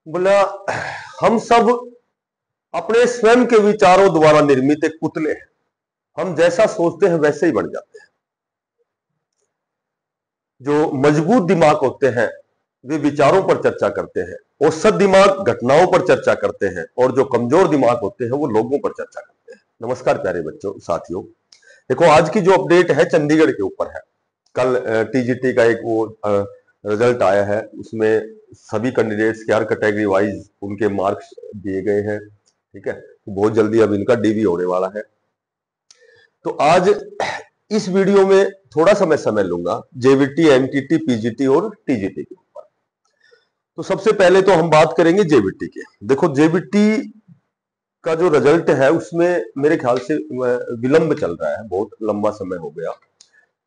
बोला, हम सब अपने स्वयं के विचारों द्वारा निर्मित एक पुतले हैं। हम जैसा सोचते हैं वैसे ही बन जाते हैं। जो मजबूत दिमाग होते हैं वे विचारों पर चर्चा करते हैं, औसत दिमाग घटनाओं पर चर्चा करते हैं, और जो कमजोर दिमाग होते हैं वो लोगों पर चर्चा करते हैं। नमस्कार प्यारे बच्चों, साथियों। देखो, आज की जो अपडेट है चंडीगढ़ के ऊपर है। कल टीजीटी का एक वो रिजल्ट आया है, उसमें सभी कैंडिडेट्स के हर कैटेगरी वाइज उनके मार्क्स दिए गए हैं। ठीक है, तो बहुत जल्दी अब इनका डीवी होने वाला है। तो आज इस वीडियो में थोड़ा सा मैं समय लूंगा जेवीटी, एनटीटी, पीजीटी और टीजीटी के ऊपर। तो सबसे पहले तो हम बात करेंगे जेवीटी के। देखो, जेवीटी का जो रिजल्ट है उसमें मेरे ख्याल से विलंब चल रहा है, बहुत लंबा समय हो गया।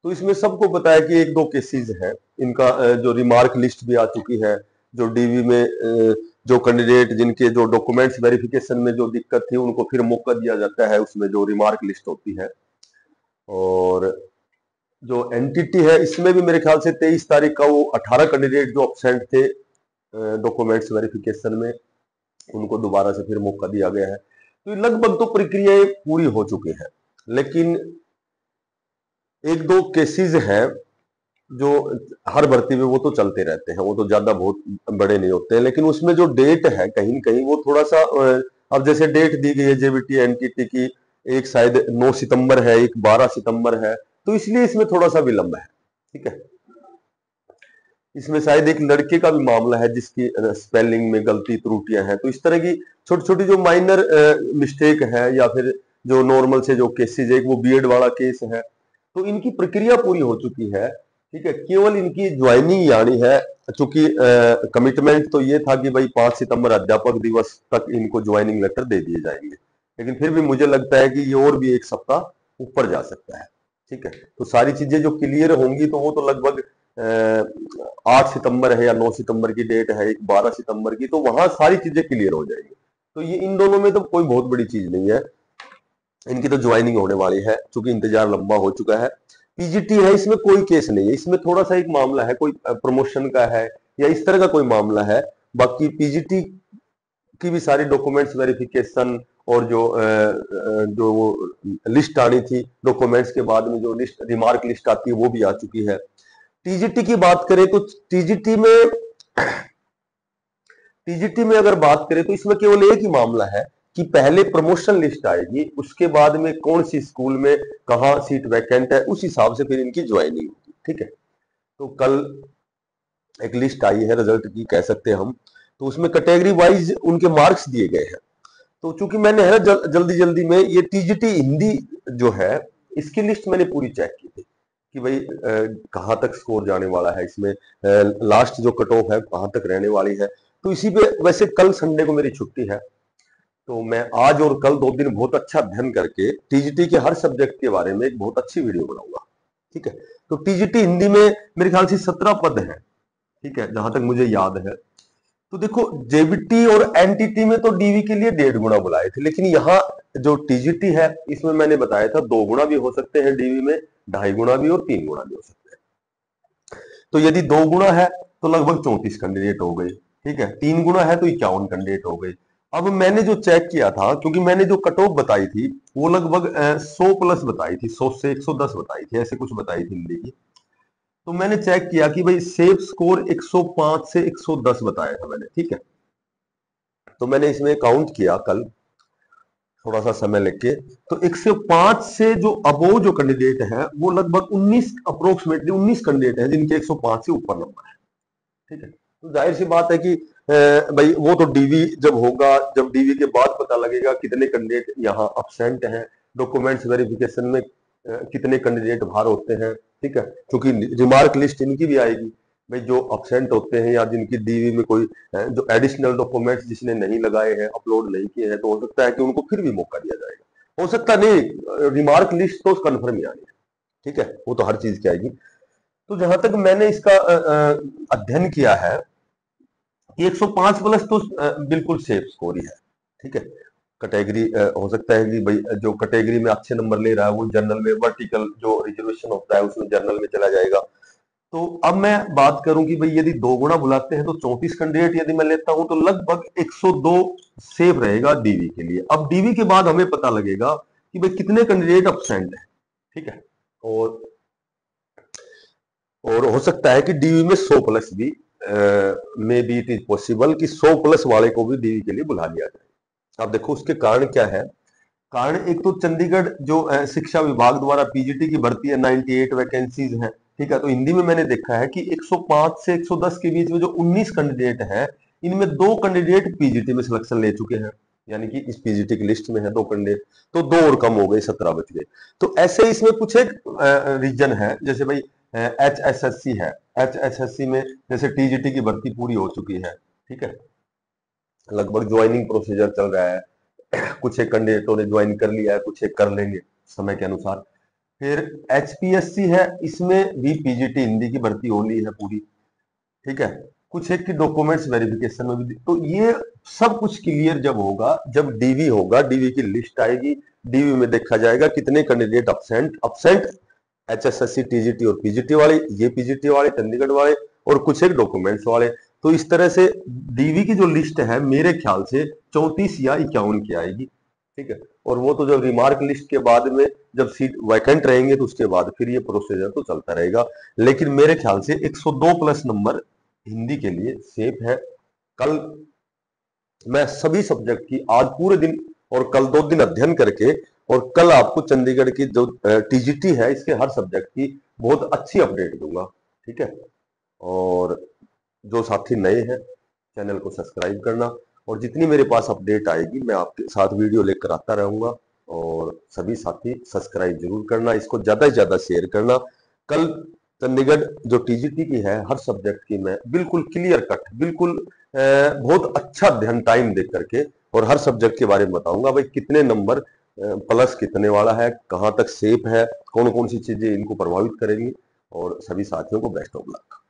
तो इसमें सबको पता है कि एक दो केसेस हैं इनका, जो रिमार्क लिस्ट भी आ चुकी है। जो डीवी में जो कैंडिडेट जिनके जो डॉक्यूमेंट्स वेरिफिकेशन में जो दिक्कत थी उनको फिर मौका दिया जाता है, उसमें जो रिमार्क लिस्ट होती है। और जो एनटीटी है इसमें भी मेरे ख्याल से 23 तारीख का वो 18 कैंडिडेट जो अपसेंट थे डॉक्यूमेंट्स वेरिफिकेशन में, उनको दोबारा से फिर मौका दिया गया है। तो लगभग तो प्रक्रियाएं पूरी हो चुकी हैं, लेकिन एक दो केसेस हैं जो हर भर्ती में वो तो चलते रहते हैं, वो तो ज्यादा बहुत बड़े नहीं होते हैं। लेकिन उसमें जो डेट है कहीं न कहीं वो थोड़ा सा अब जैसे डेट दी गई है जेबीटी एनटीटी की, एक शायद 9 सितंबर है, एक 12 सितंबर है, तो इसलिए इसमें थोड़ा सा विलंब है। ठीक है, इसमें शायद एक लड़के का भी मामला है जिसकी स्पेलिंग में गलती त्रुटियां हैं। तो इस तरह की छोटी छोटी जो माइनर मिस्टेक है, या फिर जो नॉर्मल से जो केसेस है, एक वो बीएड वाला केस है, तो इनकी प्रक्रिया पूरी हो चुकी है। ठीक है, केवल इनकी ज्वाइनिंग यानी है, चूंकि कमिटमेंट तो ये था कि भाई 5 सितंबर अध्यापक दिवस तक इनको ज्वाइनिंग लेटर दे दिए जाएंगे, लेकिन फिर भी मुझे लगता है कि ये और भी एक सप्ताह ऊपर जा सकता है। ठीक है, तो सारी चीजें जो क्लियर होंगी तो वो तो लगभग 8 सितंबर है या 9 सितंबर की डेट है, एक 12 सितंबर की, तो वहां सारी चीजें क्लियर हो जाएंगी। तो ये इन दोनों में तो कोई बहुत बड़ी चीज नहीं है, इनकी तो ज्वाइनिंग होने वाली है, क्योंकि इंतजार लंबा हो चुका है। पीजीटी है, इसमें कोई केस नहीं है, इसमें थोड़ा सा एक मामला है, कोई प्रमोशन का है या इस तरह का कोई मामला है। बाकी पीजीटी की भी सारी डॉक्यूमेंट्स वेरिफिकेशन और जो वो लिस्ट आनी थी डॉक्यूमेंट्स के बाद में, जो लिस्ट रिमार्क लिस्ट आती है वो भी आ चुकी है। टीजीटी की बात करें तो टीजीटी में अगर बात करें तो इसमें केवल एक ही मामला है कि पहले प्रमोशन लिस्ट आएगी, उसके बाद में कौन सी स्कूल में कहां सीट वैकेंट है, उस हिसाब से फिर इनकी ज्वाइनिंग होगी। ठीक है, तो कल एक लिस्ट आई है रिजल्ट की, कह सकते हैं हम, तो उसमें कैटेगरी वाइज उनके मार्क्स दिए गए हैं। तो चूंकि मैंने है ना जल्दी जल्दी में ये टीजीटी हिंदी जो है इसकी लिस्ट मैंने पूरी चेक की थी कि भाई कहाँ तक स्कोर जाने वाला है, इसमें लास्ट जो कट ऑफ है कहाँ तक रहने वाली है। तो इसी पे वैसे कल संडे को मेरी छुट्टी है, तो मैं आज और कल 2 दिन बहुत अच्छा अध्ययन करके टीजीटी के हर सब्जेक्ट के बारे में एक बहुत अच्छी वीडियो बनाऊंगा। ठीक है, तो टीजीटी हिंदी में मेरे ख्याल से 17 पद है। ठीक है, जहां तक मुझे याद है। तो देखो, जेबीटी और एनटीटी में तो डीवी के लिए 1.5 गुना बुलाए थे, लेकिन यहाँ जो टीजीटी है इसमें मैंने बताया था 2 गुना भी हो सकते हैं डीवी में, 2.5 गुना भी और 3 गुना भी हो सकते हैं। तो यदि 2 गुना है तो लगभग 34 कैंडिडेट हो गए। ठीक है, 3 गुना है तो 51 कैंडिडेट हो गए। अब मैंने जो चेक किया था, क्योंकि मैंने जो कट ऑफ बताई थी वो लगभग 100 प्लस बताई थी, 100 से 110 बताई थी, ऐसे कुछ बताई थी हिंदी की। तो मैंने चेक किया कि भाई सेफ स्कोर 105 से 110 बताया था मैंने। ठीक है, तो मैंने इसमें काउंट किया कल थोड़ा सा समय लेके, तो 105 से जो अबोव जो कैंडिडेट है वो लगभग 19 अप्रोक्सीमेटली 19 कैंडिडेट है जिनके 105 से ऊपर नंबर है। ठीक है, तो जाहिर सी बात है कि भाई वो तो डीवी जब होगा, जब डीवी के बाद पता लगेगा कितने कैंडिडेट यहाँ अपसेंट हैं, डॉक्यूमेंट्स वेरिफिकेशन में कितने कैंडिडेट बाहर होते हैं। ठीक है, क्योंकि रिमार्क लिस्ट इनकी भी आएगी, भाई जो अपसेंट होते हैं या जिनकी डीवी में कोई जो एडिशनल डॉक्यूमेंट्स जिसने नहीं लगाए हैं, अपलोड नहीं किए हैं, तो हो सकता है कि उनको फिर भी मौका दिया जाएगा। हो सकता नहीं, रिमार्क लिस्ट तो कन्फर्म ही आनी है। ठीक है, वो तो हर चीज की आएगी। तो जहां तक मैंने इसका अध्ययन किया है कि 105 प्लस तो बिल्कुल सेफ स्कोर ही है। ठीक है, कैटेगरी हो सकता है कि भाई जो कैटेगरी में अच्छे नंबर ले रहा है वो जनरल में, वर्टिकल जो रिजर्वेशन होता है उसमें जनरल में चला जाएगा। तो अब मैं बात करूं कि भाई यदि 2 गुना बुलाते हैं तो 34 कैंडिडेट यदि मैं लेता हूं तो लगभग 102 सेफ रहेगा डीवी के लिए। अब डीवी के बाद हमें पता लगेगा कि भाई कितने कैंडिडेट अब्सेंट है। ठीक है, और हो सकता है कि डीवी में 100 प्लस भी may be it is possible कि 100 प्लस वाले को भी डीवी के लिए बुला लिया जाए। अब देखो उसके कारण क्या है। कारण एक तो चंडीगढ़ जो शिक्षा विभाग द्वारा पीजीटी की भर्ती है, 98 वैकेंसीज हैं। ठीक है, तो हिंदी में मैंने देखा है कि 105 से 110 के बीच में जो 19 कैंडिडेट हैं, इनमें 2 कैंडिडेट पीजीटी में सिलेक्शन ले चुके हैं, यानी कि इस पीजीटी की लिस्ट में है 2 कैंडिडेट, तो 2 और कम हो गए, 17 बच गए। तो ऐसे इसमें कुछ एक रीजन है, जैसे भाई HSSC है, HSSC में जैसे टीजीटी की भर्ती पूरी हो चुकी है। ठीक है, लगभग ज्वाइनिंग प्रोसीजर चल रहा है, कुछ एक कैंडिडेटों ने ज्वाइन कर लिया है, कुछ एक कर लेंगे समय के अनुसार। फिर HPSC है, इसमें भी पीजीटी हिंदी की भर्ती होनी है पूरी। ठीक है, कुछ एक की डॉक्यूमेंट्स वेरिफिकेशन में भी, तो ये सब कुछ क्लियर जब होगा, जब डीवी होगा, डीवी की लिस्ट आएगी, डीवी में देखा जाएगा कितने candidate absent absent HSSC TGT और पीजीटी वाले, ये पीजीटी वाले चंडीगढ़ वाले, और कुछ एक डॉक्यूमेंट्स वाले। तो इस तरह से डीवी की जो लिस्ट है मेरे ख्याल से 34 या 51 की आएगी। ठीक है, और वो तो जब रिमार्क लिस्ट के बाद में जब सीट वैकेंट रहेंगे तो उसके बाद फिर ये प्रोसीजर तो चलता रहेगा। लेकिन मेरे ख्याल से 102 प्लस नंबर हिंदी के लिए सेफ है। कल मैं सभी सब्जेक्ट की आज पूरे दिन और कल 2 दिन अध्ययन करके, और कल आपको चंडीगढ़ की जो टीजीटी है इसके हर सब्जेक्ट की बहुत अच्छी अपडेट दूंगा। ठीक है, और जो साथी नए हैं चैनल को सब्सक्राइब करना, और जितनी मेरे पास अपडेट आएगी मैं आपके साथ वीडियो लेकर आता रहूंगा। और सभी साथी सब्सक्राइब जरूर करना, इसको ज्यादा से ज्यादा शेयर करना। कल चंडीगढ़ जो टीजीटी की है हर सब्जेक्ट की मैं बिल्कुल क्लियर कट, बिल्कुल बहुत अच्छा अध्ययन टाइम देख करके और हर सब्जेक्ट के बारे में बताऊंगा। भाई कितने नंबर प्लस कितने वाला है, कहाँ तक सेफ है, कौन कौन सी चीजें इनको प्रभावित करेंगी। और सभी साथियों को बेस्ट ऑफ लक।